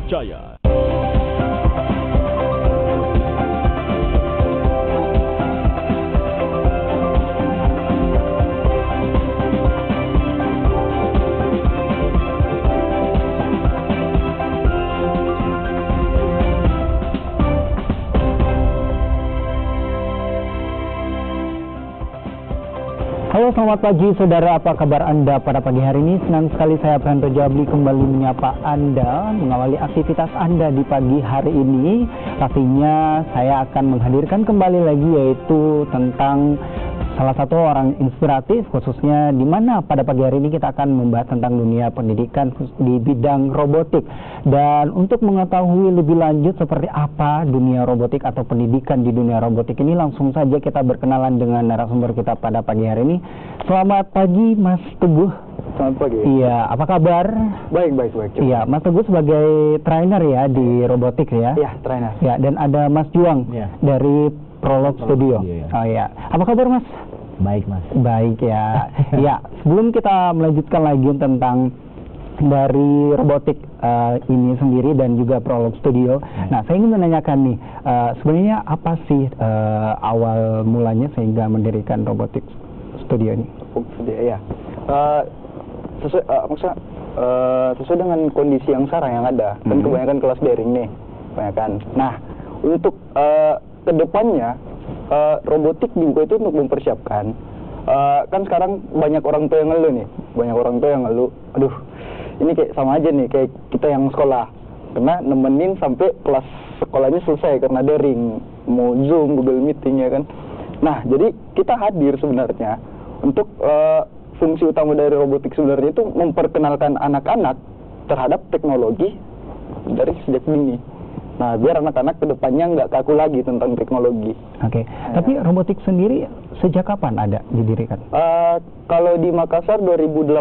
terpercaya. Halo, selamat pagi saudara, apa kabar Anda pada pagi hari ini? Senang sekali saya Pranto Jabli kembali menyapa Anda, mengawali aktivitas Anda di pagi hari ini. Pastinya saya akan menghadirkan kembali lagi yaitu tentang salah satu orang inspiratif, khususnya di mana pada pagi hari ini kita akan membahas tentang dunia pendidikan di bidang robotik. Dan untuk mengetahui lebih lanjut seperti apa dunia robotik atau pendidikan di dunia robotik ini, langsung saja kita berkenalan dengan narasumber kita pada pagi hari ini. Selamat pagi Mas Teguh. Selamat pagi. Iya, apa kabar? Baik. Iya, Mas Teguh sebagai trainer ya di robotik ya? Iya, trainer. Ya, dan ada Mas Juang dari Prolog Studio. Ya. Oh ya, apa kabar Mas? Baik, Mas. Baik ya. Ya, sebelum kita melanjutkan lagi tentang dari robotik ini sendiri dan juga Prolog Studio. Nah, saya ingin menanyakan nih, sebenarnya apa sih awal mulanya sehingga mendirikan robotik studio ini? Studio ya. Sesuai dengan kondisi yang sekarang yang ada, kan kebanyakan kelas daring nih, kebanyakan. Nah, untuk kedepannya robotik dibuka itu untuk mempersiapkan. Kan sekarang banyak orang tua yang ngeluh, aduh, ini kayak sama aja nih kayak kita yang sekolah, karena nemenin sampai kelas sekolahnya selesai karena daring, mau Zoom, Google Meeting ya kan. Nah, jadi kita hadir sebenarnya untuk fungsi utama dari robotik sebenarnya itu memperkenalkan anak-anak terhadap teknologi dari sejak dini. Nah, biar anak-anak kedepannya nggak kaku lagi tentang teknologi. Oke. Tapi robotik sendiri sejak kapan ada didirikan? Kalau di Makassar 2018,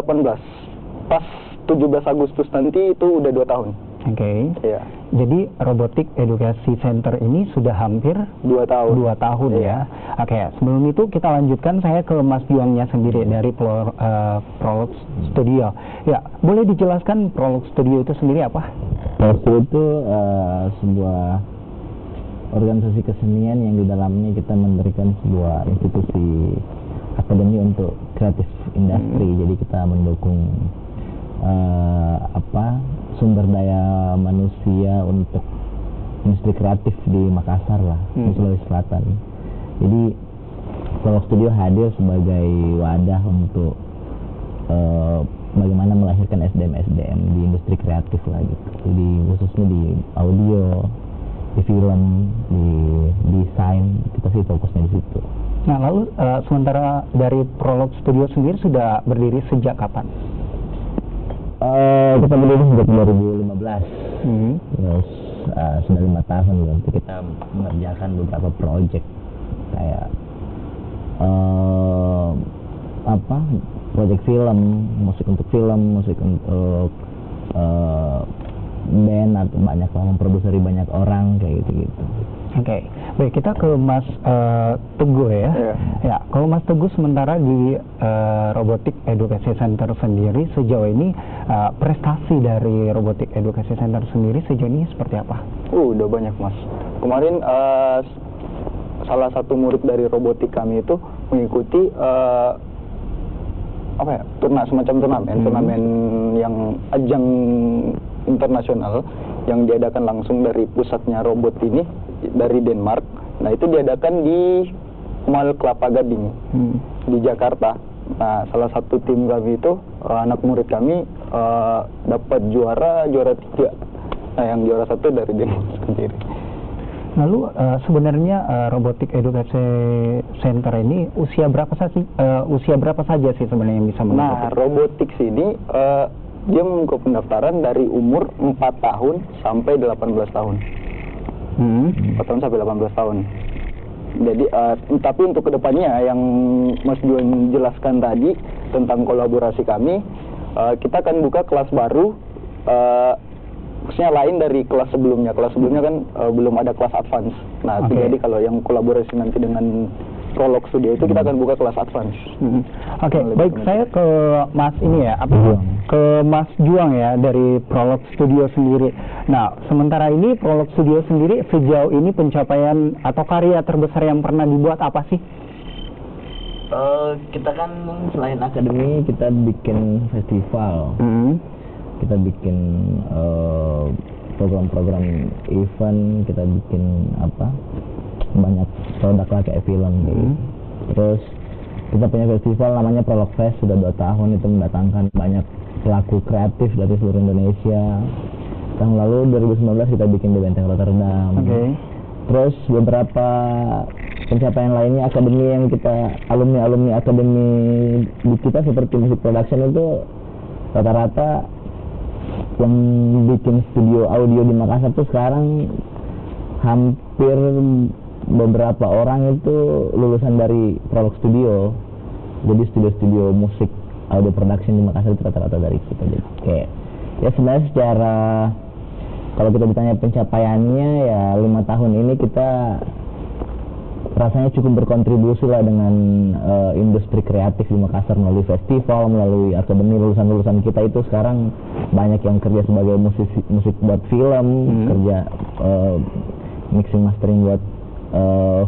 pas 17 Agustus nanti itu udah 2 tahun. Oke. Iya. Jadi robotik edukasi center ini sudah hampir 2 tahun. 2 tahun ya. Oke. Sebelum itu kita lanjutkan, saya ke Mas Juangnya sendiri dari Prolog Studio. Ya, boleh dijelaskan Prolog Studio itu sendiri apa? Prolog Studio itu sebuah organisasi kesenian yang di dalamnya kita memberikan sebuah institusi akademi untuk kreatif industri. Jadi kita mendukung sumber daya manusia untuk industri kreatif di Makassar lah, di Sulawesi Selatan. Jadi Prolog Studio hadir sebagai wadah untuk bagaimana melahirkan SDM di industri kreatif lah gitu. Jadi khususnya di audio, di film, di desain, kita sih fokusnya di situ. Nah, lalu sementara dari Prolog Studio sendiri sudah berdiri sejak kapan? Kita berdiri sejak 2015. Terus sudah 5 tahun untuk kita mengerjakan beberapa proyek kayak proyek film, musik untuk film, musik untuk band, atau banyak lah memproduseri banyak orang kayak gitu. Oke, baik, kita ke Mas Teguh ya. Ya, kalau Mas Teguh sementara di Robotik Edukasi Center sendiri sejauh ini prestasi dari Robotik Edukasi Center sendiri sejauh ini seperti apa? Udah banyak Mas. Kemarin salah satu murid dari robotik kami itu mengikuti semacam turnamen yang ajang internasional yang diadakan langsung dari pusatnya robot ini dari Denmark. Nah, itu diadakan di Mall Kelapa Gading di Jakarta. Nah, salah satu tim kami itu anak murid kami dapat juara 3. Nah, yang juara 1 dari Denmark sendiri. Lalu sebenarnya Robotik Edukasi Center ini usia berapa saja sih sebenarnya yang bisa mengikuti? Nah, robotik sini dia membuka pendaftaran dari umur 4 tahun sampai 18 tahun. 4 tahun sampai 18 tahun. Jadi, tapi untuk kedepannya yang Mas Juan jelaskan tadi tentang kolaborasi kami, kita akan buka kelas baru, khususnya lain dari kelas sebelumnya. Kelas sebelumnya kan belum ada kelas advance. Nah, jadi kalau yang kolaborasi nanti dengan Prolog Studio itu kita akan buka kelas advance. Oke, baik, saya ke Mas ini ya, ke Mas Juang ya dari Prolog Studio sendiri. Nah, sementara ini Prolog Studio sendiri sejauh ini pencapaian atau karya terbesar yang pernah dibuat apa sih? Kita kan selain akademi kita bikin festival, kita bikin program-program event, kita bikin banyak produk lah kayak film gitu. Terus kita punya festival namanya Prolog Fest, sudah 2 tahun, itu mendatangkan banyak pelaku kreatif dari seluruh Indonesia. Tahun lalu 2019 kita bikin di Benteng Rotterdam. Terus beberapa pencapaian lainnya akademi yang kita alumni akademi di kita seperti musik production itu rata-rata yang bikin studio audio di Makassar tuh sekarang hampir beberapa orang itu lulusan dari Prolog Studio. Jadi studio-studio musik audio production di Makassar itu rata-rata dari kita. Jadi kayak ya sebenarnya secara kalau kita ditanya pencapaiannya ya 5 tahun ini kita rasanya cukup berkontribusi lah dengan industri kreatif di Makassar melalui festival, melalui akademi. Lulusan-lulusan kita itu sekarang banyak yang kerja sebagai musik buat film, kerja mixing mastering buat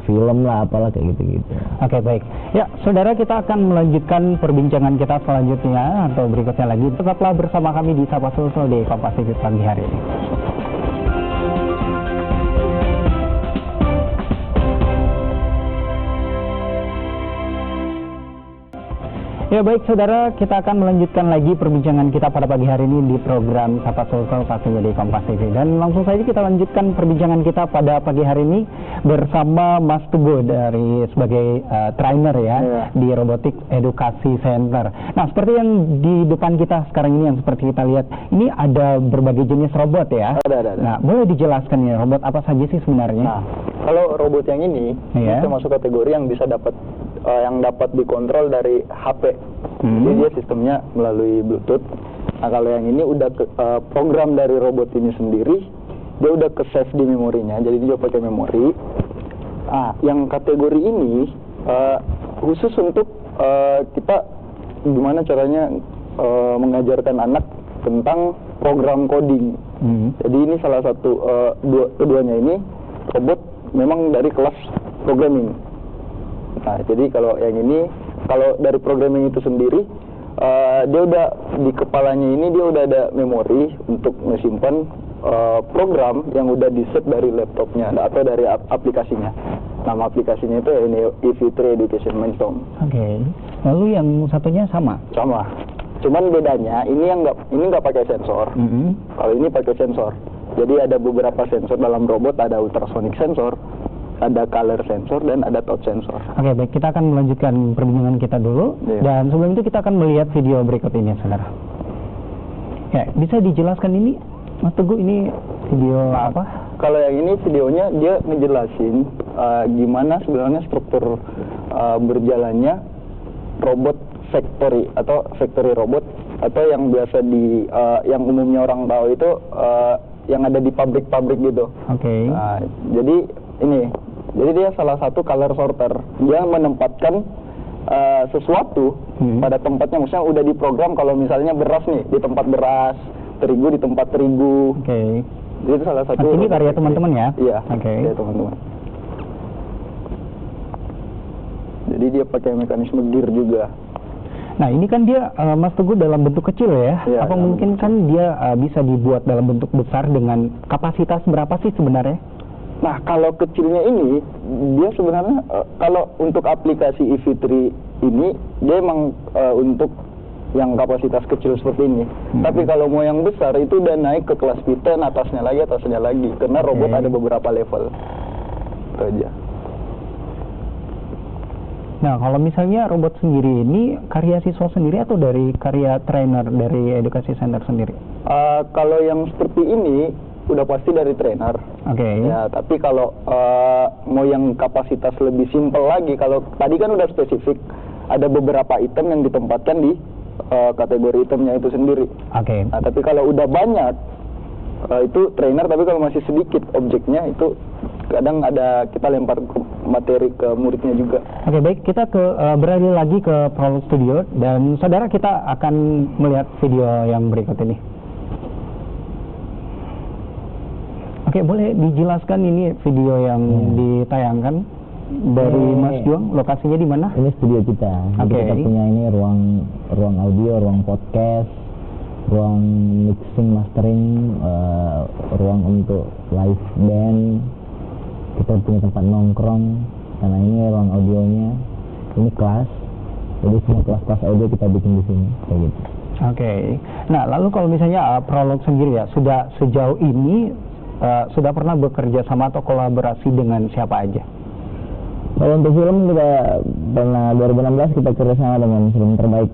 film lah, apalah kayak gitu-gitu. Oke, baik. Ya, saudara, kita akan melanjutkan perbincangan kita selanjutnya atau berikutnya lagi. Tetaplah bersama kami di Sapa Sulsel di Kompas TV pagi hari ini. Ya baik saudara, kita akan melanjutkan lagi perbincangan kita pada pagi hari ini di program Sapa Sulsel pastinya di Kompas TV. Dan langsung saja kita lanjutkan perbincangan kita pada pagi hari ini bersama Mas Teguh dari sebagai trainer ya di Robotik Edukasi Center. Nah, seperti yang di depan kita sekarang ini yang seperti kita lihat, ini ada berbagai jenis robot ya. Ada. Nah, boleh dijelaskan ya robot apa saja sih sebenarnya? Nah, kalau robot yang ini termasuk kategori yang bisa dapat dikontrol dari HP. Jadi dia sistemnya melalui Bluetooth. Nah, kalau yang ini udah program dari robot ini sendiri, dia udah ke save di memorinya, jadi dia pakai memori. Yang kategori ini khusus untuk kita gimana caranya mengajarkan anak tentang program coding. Jadi ini salah satu keduanya ini robot memang dari kelas programming. Nah, jadi kalau yang ini, kalau dari programming itu sendiri, dia udah di kepalanya ini dia udah ada memori untuk menyimpan program yang udah di-set dari laptopnya atau dari aplikasinya. Nama aplikasinya itu ya ini EV3 Education Mainstream. Oke. Lalu yang satunya sama? Sama. Cuman bedanya ini nggak pakai sensor. Kalau ini pakai sensor. Jadi ada beberapa sensor dalam robot, ada ultrasonic sensor, ada color sensor, dan ada touch sensor. Oke, baik, kita akan melanjutkan perbincangan kita dulu. Dan sebelum itu kita akan melihat video berikut ini, saudara. Ya, bisa dijelaskan ini, Mas Teguh, ini video apa? Kalau yang ini videonya dia ngejelasin gimana sebenarnya struktur berjalannya robot factory atau factory robot, atau yang biasa yang umumnya orang tahu itu yang ada di pabrik-pabrik gitu. Oke. Jadi dia salah satu color sorter. Dia menempatkan sesuatu pada tempatnya. Misalnya udah diprogram kalau misalnya beras nih di tempat beras, terigu di tempat terigu. Oke. Jadi itu salah satu. Ini karya teman-teman ya? Iya. Oke. Karya teman-teman. Jadi dia pakai mekanisme gear juga. Nah, ini kan dia Mas Teguh dalam bentuk kecil ya? Apa mungkin kan dia bisa dibuat dalam bentuk besar dengan kapasitas berapa sih sebenarnya? Nah, kalau kecilnya ini, dia sebenarnya kalau untuk aplikasi EV3 ini, dia emang untuk yang kapasitas kecil seperti ini. Tapi kalau mau yang besar, itu udah naik ke kelas V10, atasnya lagi. Karena robot ada beberapa level. Itu aja. Nah, kalau misalnya robot sendiri ini karya siswa sendiri atau dari karya trainer dari edukasi center sendiri? Kalau yang seperti ini, udah pasti dari trainer. Oke. Ya, tapi kalau mau yang kapasitas lebih simpel lagi, kalau tadi kan udah spesifik, ada beberapa item yang ditempatkan di kategori itemnya itu sendiri. Oke. Nah, tapi kalau udah banyak, itu trainer, tapi kalau masih sedikit objeknya itu kadang ada kita lempar materi ke muridnya juga. Oke, baik, kita beralih lagi ke Prolog Studio, dan saudara kita akan melihat video yang berikut ini. Oke, boleh dijelaskan ini video yang ditayangkan dari Mas Juang, lokasinya di mana? Ini studio kita. Jadi kita punya ini ruang audio, ruang podcast, ruang mixing, mastering, ruang untuk live band. Kita punya tempat nongkrong, karena ini ruang audionya. Ini kelas, jadi semua kelas-kelas audio kita bikin di sini, kayak gitu. Oke. Nah, lalu kalau misalnya Prolog sendiri ya, sudah sejauh ini sudah pernah bekerja sama atau kolaborasi dengan siapa aja? Kalau untuk film kita pernah 2016 kita kerjasama dengan film terbaik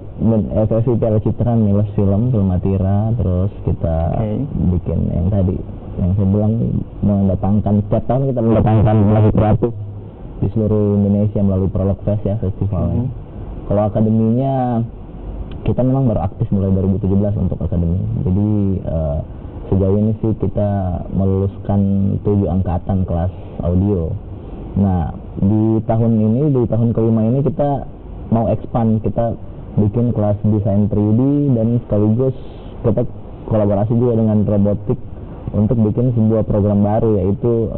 FFI Piala Citra Milos Film Atira, terus kita bikin yang tadi yang saya bilang, mendatangkan setiap tahun kita mendatangkan lagu kreatif di seluruh Indonesia melalui Prolog Fest ya, festivalnya. Kalau akademinya kita memang baru aktif mulai 2017 untuk akademi. Jadi sejauh ini sih kita meluluskan 7 angkatan kelas audio. Nah, di tahun ini, di tahun kelima ini kita mau expand, kita bikin kelas desain 3D dan sekaligus kita kolaborasi juga dengan robotik untuk bikin sebuah program baru, yaitu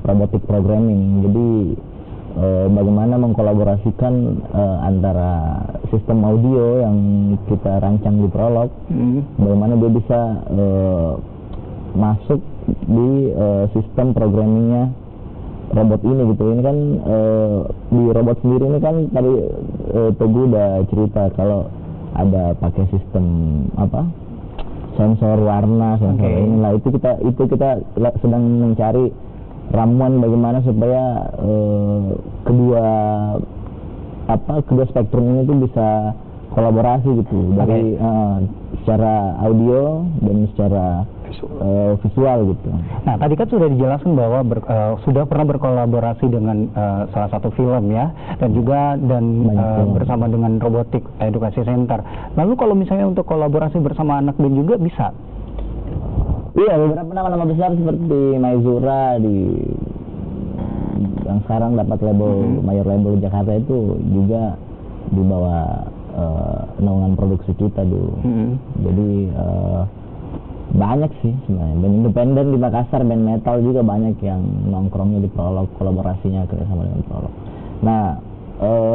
robotic programming. Jadi bagaimana mengkolaborasikan antara sistem audio yang kita rancang di Prolog, bagaimana dia bisa masuk di sistem programmingnya robot ini gitu. Ini kan di robot sendiri ini kan tadi Teguh udah cerita kalau ada pakai sistem sensor warna, sensor ini lah. Itu kita sedang mencari ramuan bagaimana supaya kedua spektrum ini tuh bisa kolaborasi gitu, dari secara audio dan secara visual gitu. Nah, tadi kan sudah dijelaskan bahwa sudah pernah berkolaborasi dengan salah satu film ya, dan juga bersama dengan Robotik Edukasi Center. Lalu kalau misalnya untuk kolaborasi bersama anak band juga bisa? Iya, beberapa nama-nama besar seperti Maizura yang sekarang dapat label mayor label Jakarta itu juga di bawah naungan produksi kita dulu. Jadi banyak sih sebenarnya band independen di Makassar, band metal juga banyak yang nongkrongnya di Prolog, kolaborasinya sama dengan Prolog. Nah,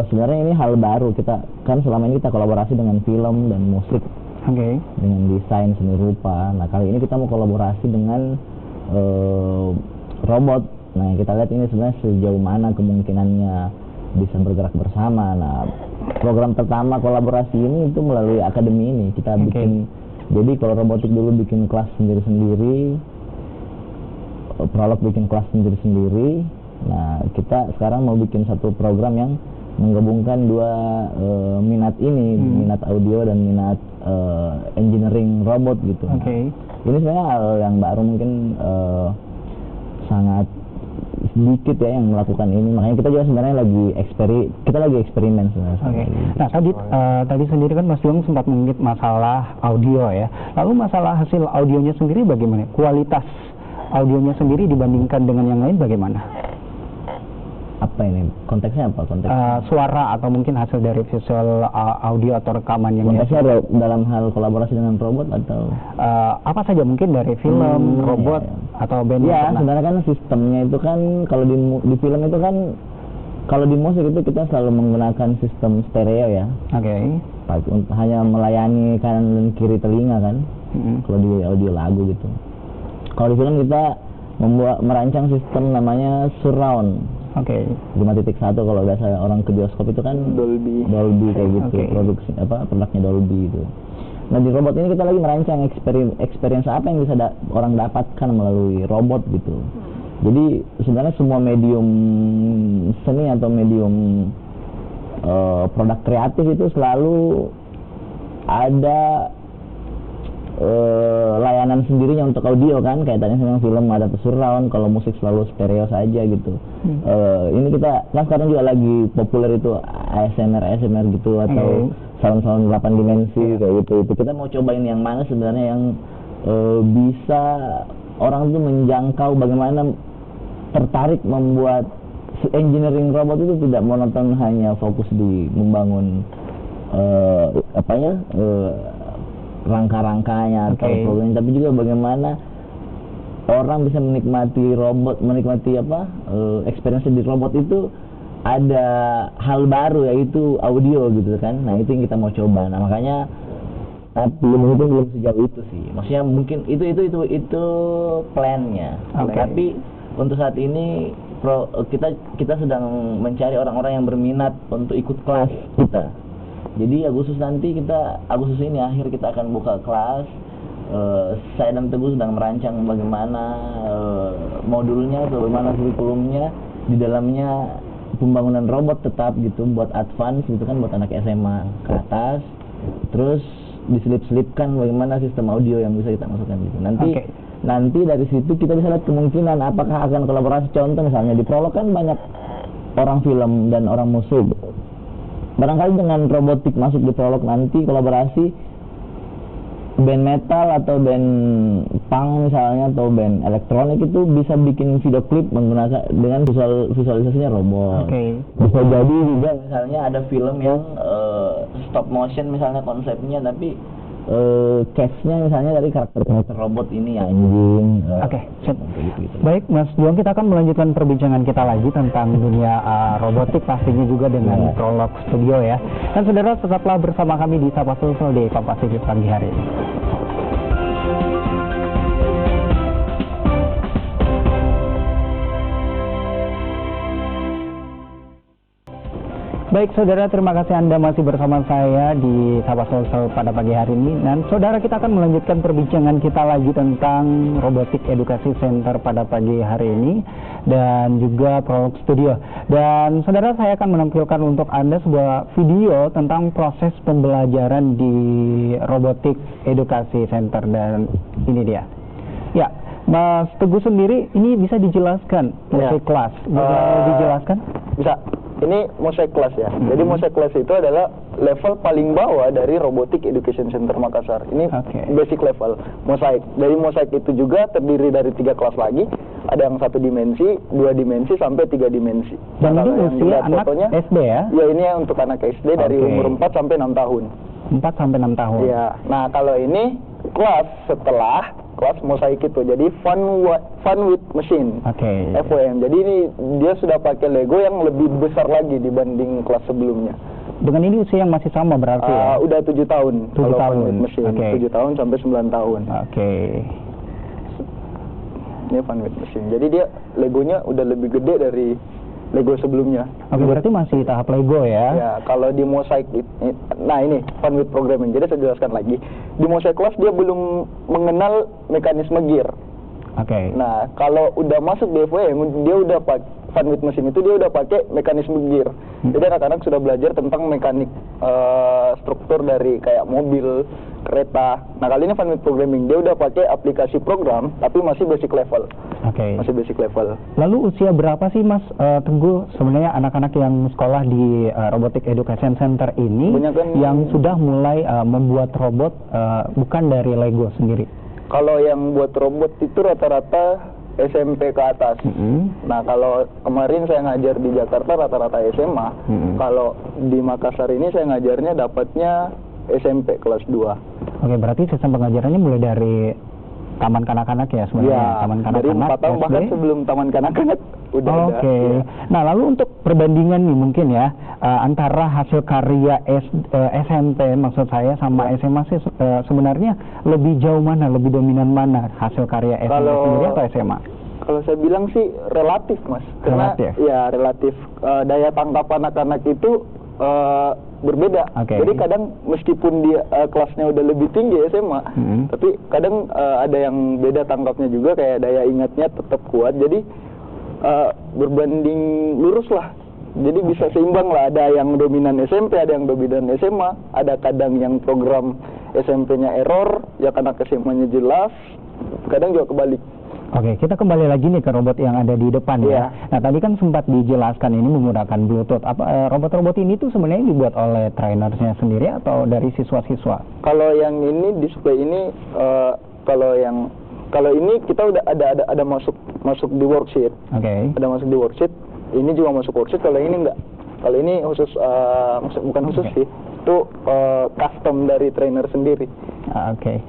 sebenarnya ini hal baru. Kita kan selama ini kita kolaborasi dengan film dan musik, dengan desain seni rupa. Nah, kali ini kita mau kolaborasi dengan robot. Nah, kita lihat ini sebenarnya sejauh mana kemungkinannya bisa bergerak bersama. Nah, program pertama kolaborasi ini itu melalui akademi ini. Kita bikin, jadi kalau robotik dulu bikin kelas sendiri-sendiri, Prolog bikin kelas sendiri-sendiri. Nah, kita sekarang mau bikin satu program yang menggabungkan dua minat ini, minat audio dan minat engineering robot gitu. Nah, ini sebenarnya hal yang baru, mungkin sangat sedikit ya yang melakukan ini, makanya kita juga sebenarnya lagi eksperimen sebenarnya. Nah, tadi sendiri kan Mas Juang sempat mengungkit masalah audio ya. Lalu masalah hasil audionya sendiri bagaimana? Kualitas audionya sendiri dibandingkan dengan yang lain bagaimana? Apa ini? Konteksnya apa? Suara atau mungkin hasil dari visual audio atau rekaman yang konteksnya dalam hal kolaborasi dengan robot atau apa saja, mungkin dari film, robot atau band? Ya, sebenarnya kan sistemnya itu kan kalau di film itu kan, kalau di musik itu kita selalu menggunakan sistem stereo ya. Hanya melayani kanan dan kiri telinga kan. Kalau di audio lagu gitu. Kalau di film kita merancang sistem namanya surround. 5.1 kalau biasa orang ke bioskop itu kan Dolby kayak gitu, produksi produknya Dolby itu. Nah, di robot ini kita lagi merancang experience apa yang bisa orang dapatkan melalui robot gitu. Jadi sebenarnya semua medium seni atau medium produk kreatif itu selalu ada layanan sendirinya untuk audio kan, kayak tadi memang film ada surround, kalau musik selalu stereo saja gitu. Ini kita kan sekarang juga lagi populer itu ASMR gitu, atau sound 8 dimensi kayak gitu. Itu kita mau cobain yang mana sebenarnya yang bisa orang tuh menjangkau bagaimana tertarik membuat engineering robot itu tidak monoton hanya fokus di membangun rangka-rangkanya atau programnya, tapi juga bagaimana orang bisa menikmati robot, experience di robot itu ada hal baru, yaitu audio gitu kan. Nah itu yang kita mau coba. Nah makanya belum sejauh itu sih. Maksudnya mungkin itu plannya. Tapi untuk saat ini kita sedang mencari orang-orang yang berminat untuk ikut kelas kita. Jadi Agustus ini akhir kita akan buka kelas. Saya dan Teguh sedang merancang bagaimana modulnya, bagaimana kurikulumnya, di dalamnya pembangunan robot tetap gitu buat advance gitu kan, buat anak SMA ke atas, terus diselip-selipkan bagaimana sistem audio yang bisa kita masukkan gitu. Nanti dari situ kita bisa lihat kemungkinan apakah akan kolaborasi. Contoh misalnya di Prolog kan banyak orang film dan orang musik. Barangkali dengan robotik masuk di Prolog nanti kolaborasi band metal atau band punk misalnya atau band elektronik itu bisa bikin video klip menggunakan dengan visualisasinya robot. Bisa jadi juga misalnya ada film yang stop motion misalnya konsepnya, tapi case-nya misalnya dari karakter robot ini ya, anjing. Gitu. Baik Mas Juang, kita akan melanjutkan perbincangan kita lagi tentang dunia robotik pastinya juga dengan Prolog Studio ya. Dan saudara, tetaplah bersama kami di Sapa Sulsel di Kompas TV pagi hari ini. Baik saudara, terima kasih Anda masih bersama saya di Sapa Sulsel pada pagi hari ini. Dan saudara, kita akan melanjutkan perbincangan kita lagi tentang Robotik Edukasi Center pada pagi hari ini dan juga Prolog Studio. Dan saudara, saya akan menampilkan untuk Anda sebuah video tentang proses pembelajaran di Robotik Edukasi Center, dan ini dia. Ya, Mas Teguh sendiri ini bisa dijelaskan musik kelas? Bisa dijelaskan? Bisa. Ini Mosaic Class ya. Jadi Mosaic Class itu adalah level paling bawah dari Robotic Education Center Makassar. Ini basic level Mosaic. Dari Mosaic itu juga terdiri dari 3 kelas lagi. Ada yang 1 dimensi, 2 dimensi, sampai 3 dimensi. Dan ini usia anak fotonya, SD ya? Ya, ini untuk anak SD dari umur 4 sampai 6 tahun. 4 sampai 6 tahun. Ya. Nah, kalau ini kelas setelah kelas Mosaic itu, jadi fun with machine, FWM. Jadi ini dia sudah pakai Lego yang lebih besar lagi dibanding kelas sebelumnya. Dengan ini usia yang masih sama berarti ya? Udah 7 tahun. 7 tahun. Fun with machine, 7 tahun sampai 9 tahun. Ini fun with machine. Jadi dia Legonya udah lebih gede dari Lego sebelumnya. Berarti masih tahap Lego ya? Ya, kalau di Mosaic, nah ini fun with programming. Jadi saya jelaskan lagi. Di Mosaic Class dia belum mengenal mekanisme gear. Nah, kalau udah masuk di FWM, dia udah pakai fun with machine itu, dia udah pakai mekanisme gear. Jadi anak-anak sudah belajar tentang mekanik struktur dari kayak mobil, kereta. Nah, kali ini fun with programming, dia udah pakai aplikasi program, tapi masih basic level. Masih basic level. Lalu usia berapa sih Mas Teguh sebenarnya anak-anak yang sekolah di Robotic Education Center ini yang sudah mulai membuat robot bukan dari Lego sendiri? Kalau yang buat robot itu rata-rata SMP ke atas. Nah, kalau kemarin saya ngajar di Jakarta rata-rata SMA. Kalau di Makassar ini saya ngajarnya dapatnya SMP kelas 2. Berarti sistem pengajarannya mulai dari taman kanak-kanak ya sebenarnya? Ya, taman kanak-kanak dari 4 tahun bahkan sebelum taman kanak-kanak udah ada. Ya. Nah, lalu untuk perbandingan nih mungkin ya antara hasil karya SMP maksud saya sama SMA sih sebenarnya lebih jauh mana, lebih dominan mana hasil karya SMP sendiri atau SMA? Kalau saya bilang sih relatif Mas, karena relatif daya tangkap anak-anak itu berbeda. Jadi kadang meskipun dia kelasnya udah lebih tinggi SMA, tapi kadang ada yang beda tangkapnya juga, kayak daya ingatnya tetap kuat. Jadi berbanding lurus lah. Jadi bisa seimbang lah. Ada yang dominan SMP, ada yang dominan SMA. Ada kadang yang program SMP-nya error, ya karena SMA-nya jelas. Kadang juga kebalik. Kita kembali lagi nih ke robot yang ada di depan ya. Nah, tadi kan sempat dijelaskan ini menggunakan Bluetooth. Robot-robot ini tuh sebenarnya dibuat oleh trainersnya sendiri atau dari siswa-siswa? Kalau yang ini display ini, kalau ini kita udah ada masuk di worksheet. Oke. Ada masuk di worksheet. Ini juga masuk worksheet. Kalau ini enggak. Kalau ini khusus, bukan khusus sih. Itu custom dari trainer sendiri. Oke.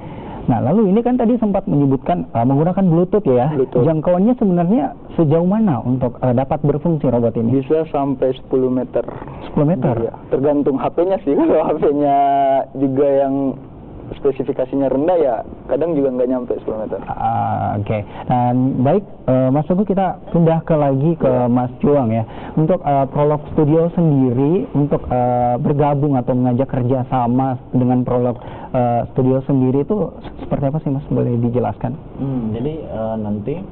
Nah, lalu ini kan tadi sempat menyebutkan menggunakan Bluetooth ya. Bluetooth. Jangkauannya sebenarnya sejauh mana untuk dapat berfungsi robot ini? Bisa sampai 10 meter. 10 meter? Iya. Tergantung HP-nya sih. Kalau HP-nya juga yang spesifikasinya rendah ya kadang juga nggak nyampe 10 meter. Oke. Dan baik, Mas Teguh, kita pindah lagi ke Mas Juang ya. Untuk Prolog Studio sendiri, untuk bergabung atau mengajak kerjasama dengan Prolog Studio sendiri itu seperti apa sih Mas? Boleh dijelaskan? Jadi nanti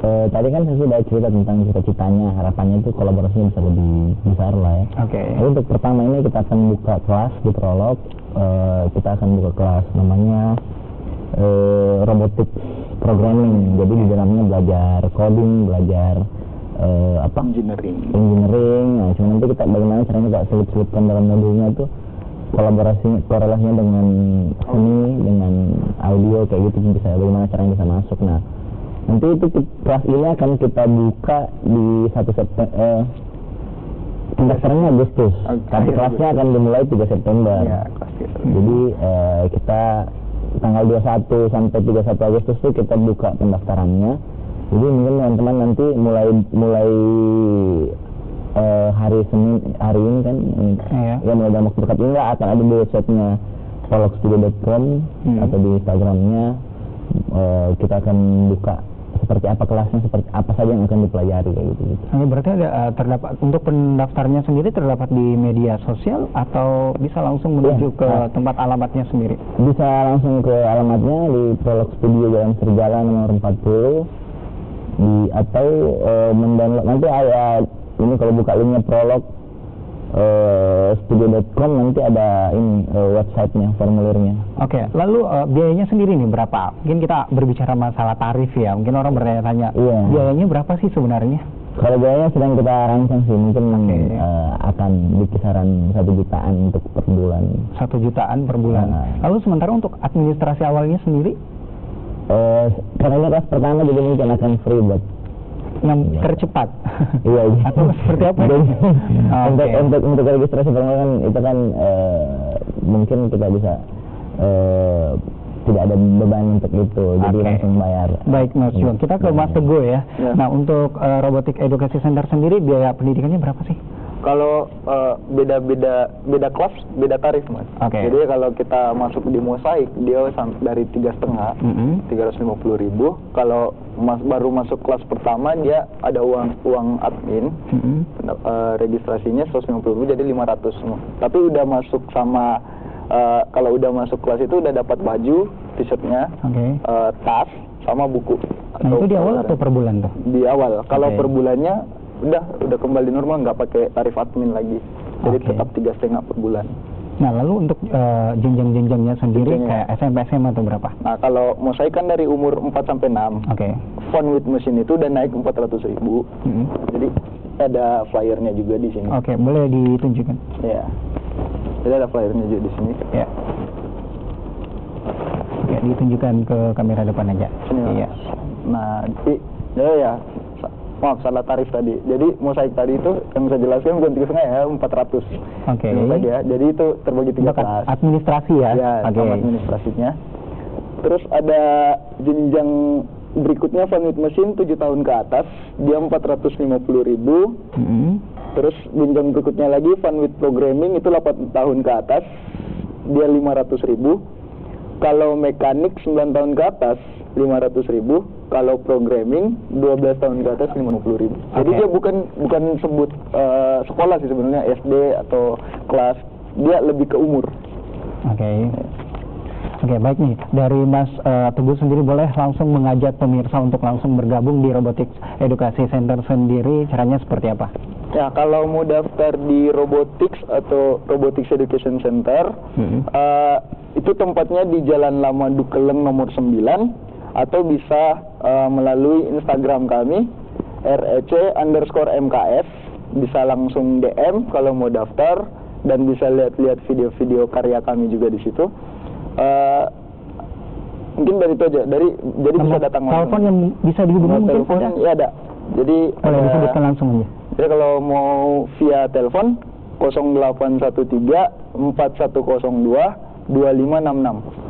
tadi kan saya sudah cerita tentang cita-citanya, harapannya itu kolaborasinya bisa lebih besar lah ya. Oke. Jadi untuk pertama ini kita akan buka kelas di Prolog. Kita akan buka kelas namanya robotic programming. Jadi di dalamnya belajar coding, belajar Engineering. Nah, cuma nanti kita bagaimana caranya kita selip-selipkan dalam modulnya itu korelasinya dengan seni, dengan audio kayak gitu, bisa bagaimana caranya bisa masuk. Nah, nanti itu kelas ini akan kita buka di 1 September. Pendaftarannya Agustus, tapi kelasnya akan dimulai 3 September. Ya, Jadi kita tanggal 21 sampai 31 Agustus itu kita buka pendaftarannya. Jadi mungkin teman-teman nanti mulai hari Senin, hari ini kan, ya mulai dalam waktu dekat ini akan ada di websitenya prologstudio.com atau di Instagramnya. Kita akan buka seperti apa kelasnya, seperti apa saja yang akan dipelajari kayak gitu. Berarti ada terdapat untuk pendaftarnya sendiri terdapat di media sosial atau bisa langsung menuju ke tempat alamatnya sendiri? Bisa langsung ke alamatnya di Prolog Studio Jalan Serigala nomor 40 atau mendownload nanti ini kalau buka linknya Prolog studio.com nanti ada ini websitenya, formulirnya. Oke, lalu biayanya sendiri nih berapa? Mungkin kita berbicara masalah tarif ya, mungkin orang bertanya, biayanya berapa sih sebenarnya? Kalau biayanya sedang kita rancang sih, mungkin akan di kisaran 1 jutaan untuk per bulan. 1 jutaan per bulan. Lalu sementara untuk administrasi awalnya sendiri? Karena kelas pertama jadi mungkin akan free buat yang tercepat. Iya. Atau seperti apa? Untuk registrasi permohonan itu kan mungkin kita bisa tidak ada beban untuk itu, jadi langsung bayar. Baik Mas Juang, kita ke Mas Teguh ya. Nah, untuk Robotic Education Center sendiri biaya pendidikannya berapa sih? Kalau beda kelas, beda tarif Mas. Jadi kalau kita masuk di Mosaik dia dari 3,5, 350.000. Kalau baru masuk kelas pertama dia ada uang admin, registrasinya 150.000 jadi 500 semua. Tapi udah masuk sama kalau udah masuk kelas itu udah dapat baju, t-shirtnya, tas, sama buku. Nah itu di awal atau per bulan tuh? Di awal. Kalau per bulannya udah kembali normal, nggak pakai tarif admin lagi. Jadi tetap 3,5 per bulan. Nah lalu untuk jenjang-jenjangnya sendiri kayak SMP, SMA atau berapa? Nah kalau Mosaik kan dari umur 4 sampai 6. Phone with machine itu udah naik 400.000. Jadi ada flyernya juga di sini. Boleh ditunjukkan? Ya. Jadi ada flyernya juga di sini. Ya. Ya, ditunjukkan ke kamera depan aja. Sini, iya. Nah, ya. Maaf, salah tarif tadi. Jadi Mosaik tadi itu yang saya jelaskan bukan 3,5 ya, 400. Tadi ya. Jadi itu terbagi 3 kelas. Administrasi ya? Ya, sama administrasinya. Terus ada jenjang berikutnya Phone with Machine 7 tahun ke atas, dia 450.000. Terus jenjang berikutnya lagi Phone with Programming itu 8 tahun ke atas, dia 500.000. Kalau mekanik 9 tahun ke atas 500.000. Kalau programming 12 tahun ke atas 50.000. Jadi dia bukan sebut sekolah sih sebenarnya, SD atau kelas, dia lebih ke umur. Oke, baik nih. Dari Mas Teguh sendiri boleh langsung mengajak pemirsa untuk langsung bergabung di Robotics Education Center sendiri, caranya seperti apa? Ya, kalau mau daftar di Robotics atau Robotics Education Center, itu tempatnya di Jalan Lama Dukeleng nomor 9, atau bisa melalui Instagram kami @rec_MKS. Bisa langsung DM kalau mau daftar, dan bisa lihat-lihat video-video karya kami juga di situ. Mungkin dari itu aja. Jadi bisa datang langsung. Telepon yang bisa dihubungi mungkin telepon ada? ya ada. Jadi Boleh disebutkan langsung aja. Jadi kalau mau via telepon 0813 4102 2566.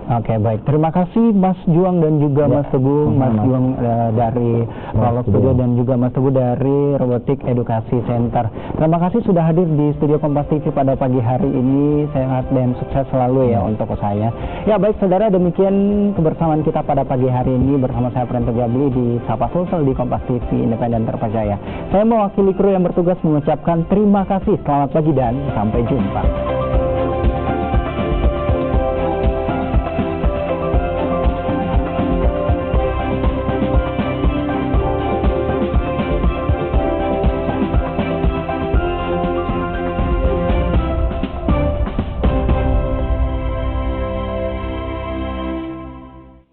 Oke, baik. Terima kasih Mas Juang dan juga Mas Teguh. Mas Juang dari Rolok Studio dan juga Mas Teguh dari Robotik Edukasi Center. Terima kasih sudah hadir di Studio Kompas TV pada pagi hari ini. Sehat dan sukses selalu ya untuk usahanya. Ya baik saudara, demikian kebersamaan kita pada pagi hari ini bersama saya Pranto Jabli di Sapa Sulsel di Kompas TV Independen Terpercaya. Saya mewakili kru yang bertugas mengucapkan terima kasih, selamat pagi dan sampai jumpa.